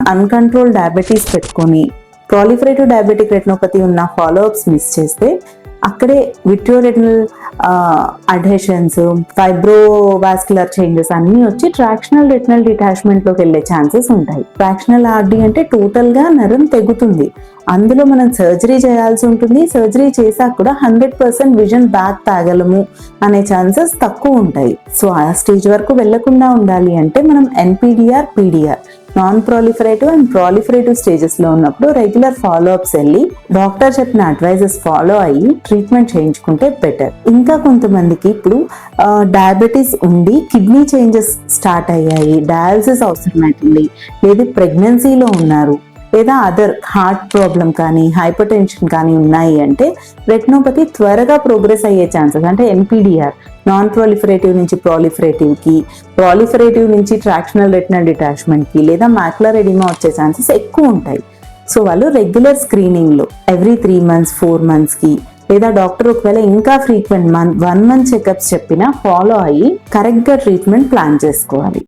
Uncontrol diabetes పెట్టుకొని proliferative diabetic retinopathy ఉన్న follow-ups miss చేస్తే అక్కడే విట్రియోరెటినల్ అడ్హెషన్స్, ఫైబ్రోవాస్కులర్ చేంజెస్ అన్నీ వచ్చి ట్రాక్షనల్ రెటినల్ డిటాచ్మెంట్ లోకి వెళ్ళే ఛాన్సెస్ ఉంటాయి. ట్రాక్షనల్ ఆర్డీ అంటే టోటల్ గా నరం తెగుతుంది. అందులో మనం సర్జరీ చేయాల్సి ఉంటుంది. సర్జరీ చేశాక కూడా 100% విజన్ బ్యాక్ తాగలము అనే ఛాన్సెస్ తక్కువ ఉంటాయి. సో ఆ స్టేజ్ వరకు వెళ్లకుండా ఉండాలి అంటే మనం NPDR, PDR non proliferative and proliferative stages లో ఉన్నప్పుడు రెగ్యులర్ ఫాలోఅప్స్ వెళ్ళి డాక్టర్ చెప్పిన అడ్వైజెస్ ఫాలో అయ్యి ట్రీట్మెంట్ చేయించుకుంటే బెటర్. ఇంకా కొంతమందికి ఇప్పుడు డయాబెటీస్ ఉండి కిడ్నీ చేంజెస్ స్టార్ట్ అయ్యాయి, డయాలసిస్ అవసరమవుతుంది, లేదా ప్రెగ్నెన్సీలో ఉన్నారు, లేదా అదర్ హార్ట్ ప్రాబ్లం కానీ హైపర్ టెన్షన్ కానీ ఉన్నాయి అంటే రెటినోపతి త్వరగా ప్రోగ్రెస్ అయ్యే ఛాన్సెస్, అంటే ఎన్పిడిఆర్ నాన్ ప్రాలిఫరేటివ్ నుంచి ప్రాలిఫరేటివ్ కి, ప్రాలిఫరేటివ్ నుంచి ట్రాక్షనల్ రెటినల్ డిటాచ్మెంట్ కి, లేదా మాక్యులర్ ఎడిమా వచ్చే ఛాన్సెస్ ఎక్కువ ఉంటాయి. సో వాళ్ళు రెగ్యులర్ స్క్రీనింగ్ లో ఎవ్రీ 3 months 4 months కి, లేదా డాక్టర్ ఒకవేళ ఇంకా ఫ్రీక్వెంట్ 1 month చెకప్స్ చెప్పినా ఫాలో అయ్యి కరెక్ట్ గా ట్రీట్మెంట్ ప్లాన్ చేసుకోవాలి.